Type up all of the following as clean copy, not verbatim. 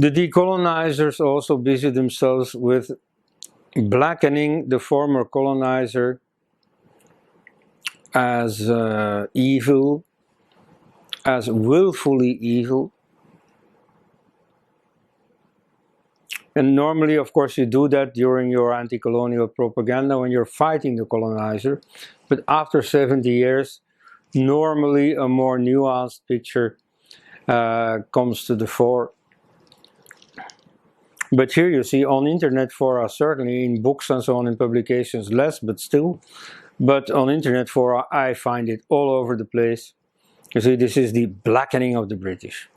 The decolonizers also busy themselves with blackening the former colonizer as evil, as willfully evil. And normally, of course, you do that during your anti-colonial propaganda when you're fighting the colonizer. But after 70 years, normally a more nuanced picture comes to the fore. But here you see on internet fora, certainly in books and so on, in publications less, but still. But on internet fora, I find it all over the place. You see, this is the blackening of the British.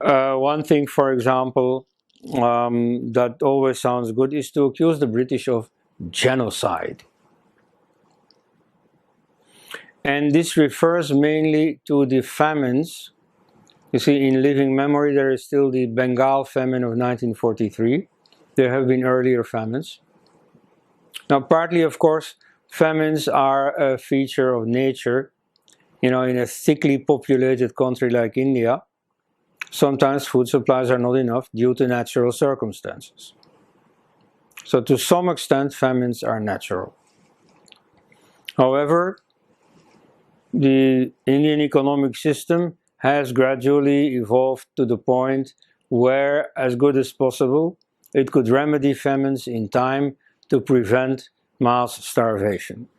One thing, for example, that always sounds good is to accuse the British of genocide. And this refers mainly to the famines. You see, in living memory, there is still the Bengal famine of 1943. There have been earlier famines. Now, partly, of course, famines are a feature of nature. You know, in a thickly populated country like India, sometimes food supplies are not enough due to natural circumstances. So to some extent, famines are natural. However, the Indian economic system has gradually evolved to the point where, as good as possible, it could remedy famines in time to prevent mass starvation.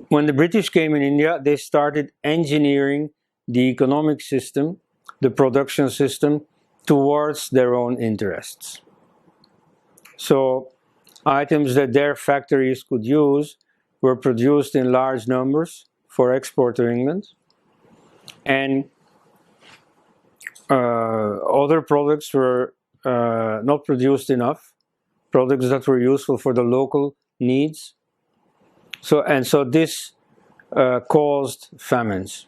When the British came in India, they started engineering the economic system, the production system, towards their own interests. So items that their factories could use were produced in large numbers for export to England, and other products were not produced enough, products that were useful for the local needs. So this caused famines.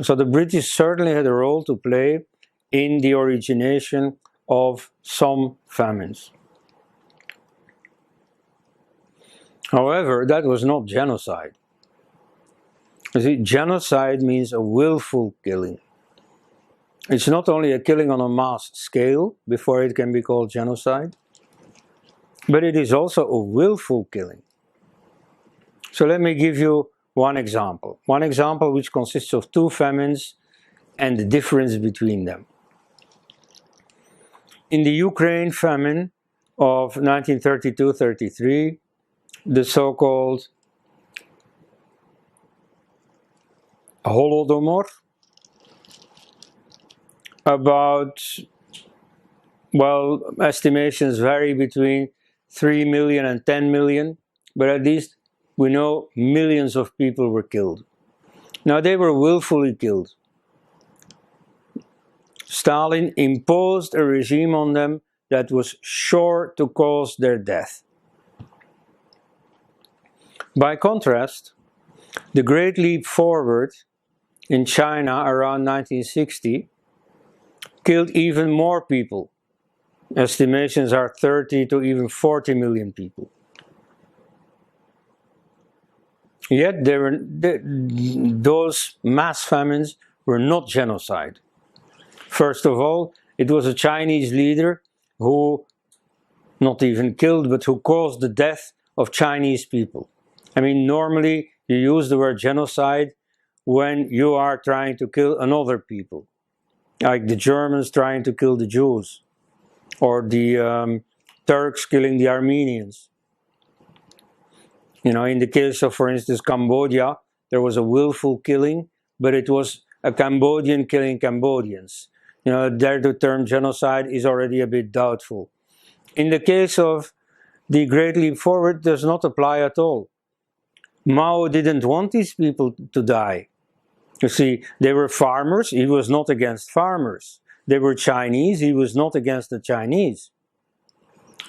So the British certainly had a role to play in the origination of some famines. However, that was not genocide. You see, genocide means a willful killing. It's not only a killing on a mass scale before it can be called genocide, but it is also a willful killing. So let me give you one example which consists of two famines and the difference between them. In the Ukraine famine of 1932-33, the so-called Holodomor, about, well, estimations vary between 3 million and 10 million, but at least we know millions of people were killed. Now, they were willfully killed. Stalin imposed a regime on them that was sure to cause their death. By contrast, the Great Leap Forward in China around 1960 killed even more people. Estimations are 30 to even 40 million people. Yet those mass famines were not genocide. First of all, it was a Chinese leader who not even killed, but who caused the death of Chinese people. I mean, normally you use the word genocide when you are trying to kill another people, like the Germans trying to kill the Jews, or the Turks killing the Armenians. You know, in the case of, for instance, Cambodia, there was a willful killing, but it was a Cambodian killing Cambodians. You know, there the term genocide is already a bit doubtful. In the case of the Great Leap Forward, does not apply at all. Mao didn't want these people to die. You see, they were farmers, he was not against farmers. They were Chinese, he was not against the Chinese.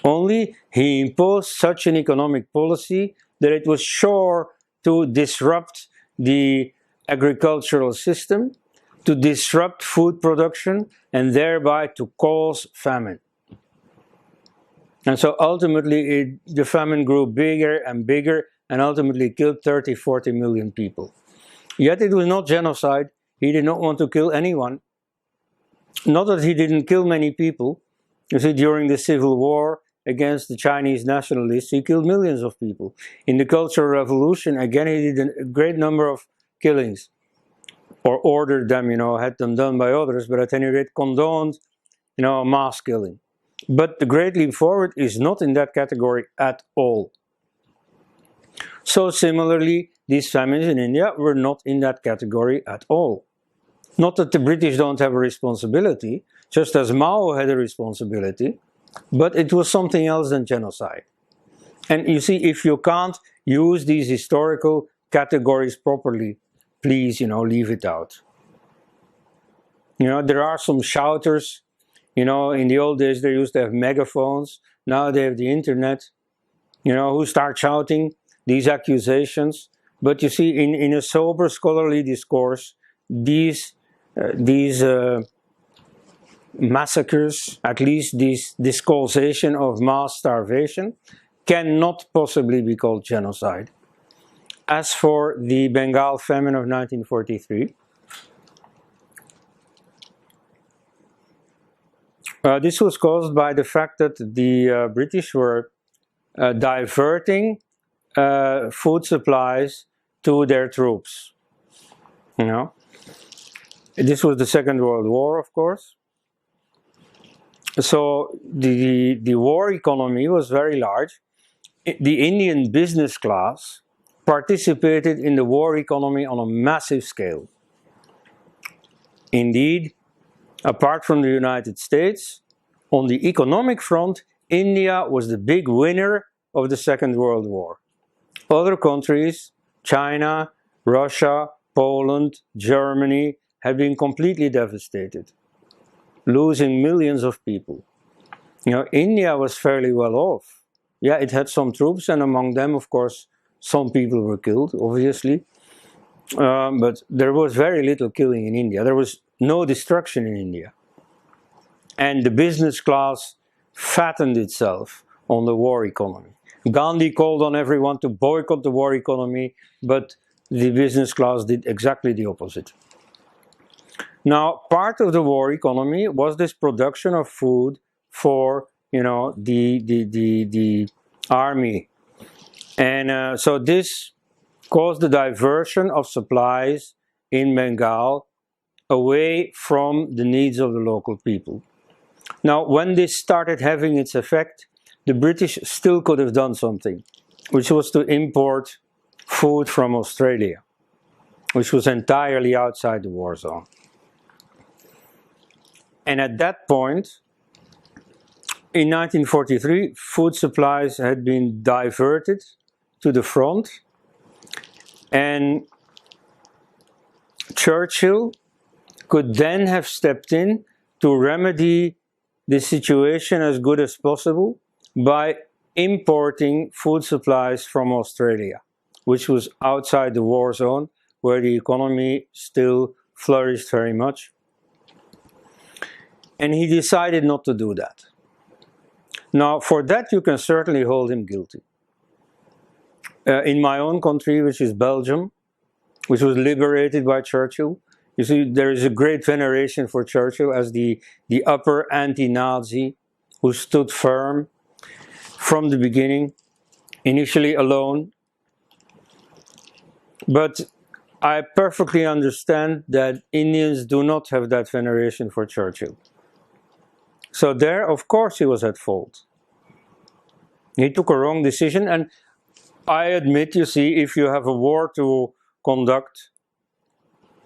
Only he imposed such an economic policy that it was sure to disrupt the agricultural system, to disrupt food production, and thereby to cause famine. And so ultimately the famine grew bigger and bigger and ultimately killed 30, 40 million people. Yet it was not genocide. He did not want to kill anyone. Not that he didn't kill many people. You see, during the Civil War against the Chinese nationalists, he killed millions of people. In the Cultural Revolution, again, he did a great number of killings, or ordered them, had them done by others, but at any rate condoned, mass killing. But the Great Leap Forward is not in that category at all. So similarly, these famines in India were not in that category at all. Not that the British don't have a responsibility, just as Mao had a responsibility, but it was something else than genocide. And you see, if you can't use these historical categories properly, please, leave it out. There are some shouters. In the old days they used to have megaphones. Now they have the internet, who start shouting these accusations. But you see, in a sober scholarly discourse, these massacres, at least this causation of mass starvation, cannot possibly be called genocide. As for the Bengal famine of 1943, this was caused by the fact that the British were diverting food supplies to their troops. This was the Second World War, of course. So the war economy was very large. The Indian business class participated in the war economy on a massive scale. Indeed, apart from the United States, on the economic front, India was the big winner of the Second World War. Other countries, China, Russia, Poland, Germany, had been completely devastated, losing millions of people. India was fairly well off. Yeah, it had some troops, and among them, of course, some people were killed, obviously. But there was very little killing in India. There was no destruction in India. And the business class fattened itself on the war economy. Gandhi called on everyone to boycott the war economy, but the business class did exactly the opposite. Now, part of the war economy was this production of food for, the army. And so this caused the diversion of supplies in Bengal away from the needs of the local people. Now, when this started having its effect, the British still could have done something, which was to import food from Australia, which was entirely outside the war zone. And at that point, in 1943, food supplies had been diverted to the front, and Churchill could then have stepped in to remedy the situation as good as possible by importing food supplies from Australia, which was outside the war zone, where the economy still flourished very much. And he decided not to do that. Now, for that you can certainly hold him guilty. In my own country, which is Belgium, which was liberated by Churchill, you see, there is a great veneration for Churchill as the upper anti-Nazi who stood firm from the beginning, initially alone. But I perfectly understand that Indians do not have that veneration for Churchill. So there, of course, he was at fault. He took a wrong decision, and I admit, you see, if you have a war to conduct,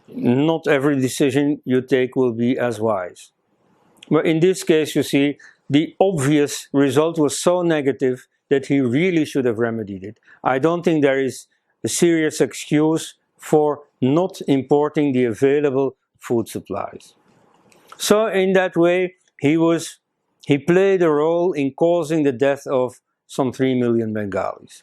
not every decision you take will be as wise. But in this case, you see, the obvious result was so negative that he really should have remedied it. I don't think there is a serious excuse for not importing the available food supplies. So in that way, he played a role in causing the death of some 3 million Bengalis.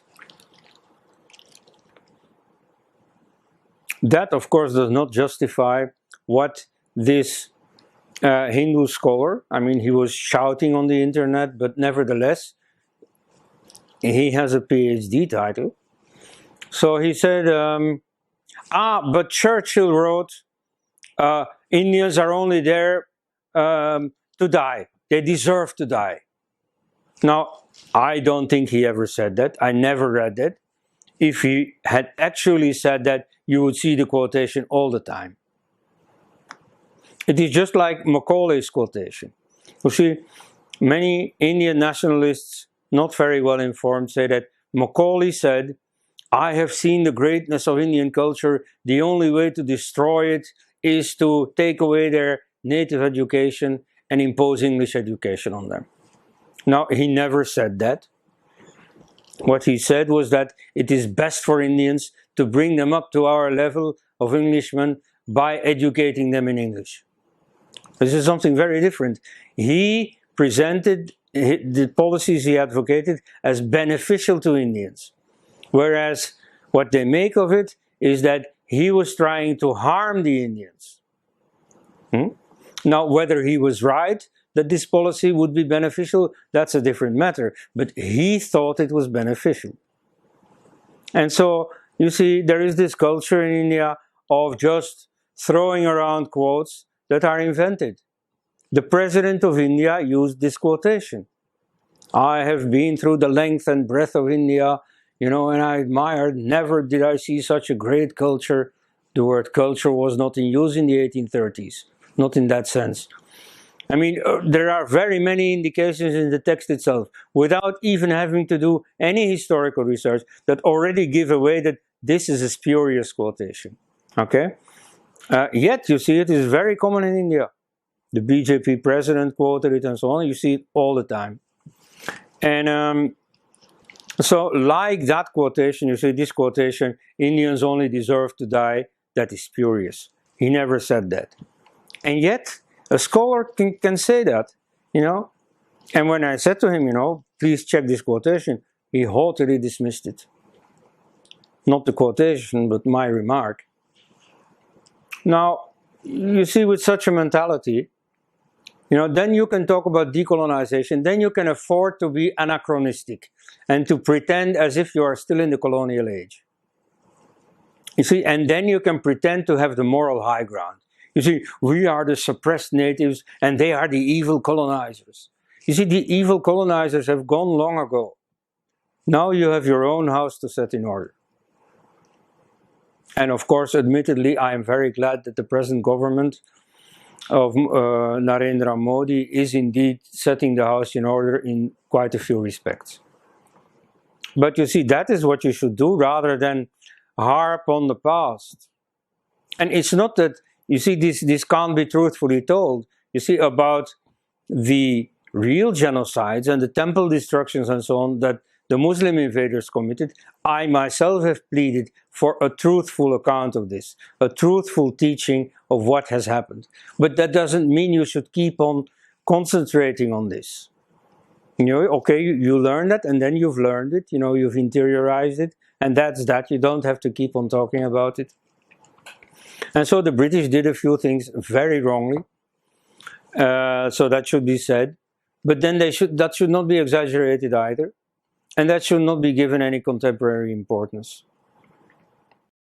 That, of course, does not justify what this Hindu scholar, he was shouting on the internet, but nevertheless, he has a PhD title. So he said, but Churchill wrote, Indians are only there to die. They deserve to die. Now, I don't think he ever said that. I never read that. If he had actually said that, you would see the quotation all the time. It is just like Macaulay's quotation. You see, many Indian nationalists, not very well informed, say that Macaulay said, I have seen the greatness of Indian culture. The only way to destroy it is to take away their native education and impose English education on them. Now, he never said that. What he said was that it is best for Indians to bring them up to our level of Englishmen by educating them in English. This is something very different. He presented the policies he advocated as beneficial to Indians. Whereas what they make of it is that he was trying to harm the Indians. Now, whether he was right that this policy would be beneficial, that's a different matter. But he thought it was beneficial. And so, you see, there is this culture in India of just throwing around quotes that are invented. The President of India used this quotation. I have been through the length and breadth of India, and I admired, never did I see such a great culture. The word culture was not in use in the 1830s, not in that sense. I mean, there are very many indications in the text itself, without even having to do any historical research, that already give away that this is a spurious quotation. Okay? Yet, you see, it is very common in India. The BJP president quoted it and so on. You see it all the time. And so, like that quotation, you see this quotation, Indians only deserve to die, that is spurious. He never said that. And yet, a scholar can say that, And when I said to him, please check this quotation, he haughtily dismissed it. Not the quotation, but my remark. Now, you see, with such a mentality, then you can talk about decolonization, then you can afford to be anachronistic and to pretend as if you are still in the colonial age. You see, and then you can pretend to have the moral high ground. You see, we are the suppressed natives and they are the evil colonizers. You see, the evil colonizers have gone long ago. Now you have your own house to set in order. And of course, admittedly, I am very glad that the present government of Narendra Modi is indeed setting the house in order in quite a few respects. But you see, that is what you should do rather than harp on the past. And it's not that, you see, this can't be truthfully told. You see, about the real genocides and the temple destructions and so on that the Muslim invaders committed, I myself have pleaded for a truthful account of this, a truthful teaching of what has happened. But that doesn't mean you should keep on concentrating on this. Okay, you learn that, and then you've learned it, you've interiorized it, and that's that. You don't have to keep on talking about it. And so the British did a few things very wrongly, so that should be said. But then that should not be exaggerated either. And that should not be given any contemporary importance.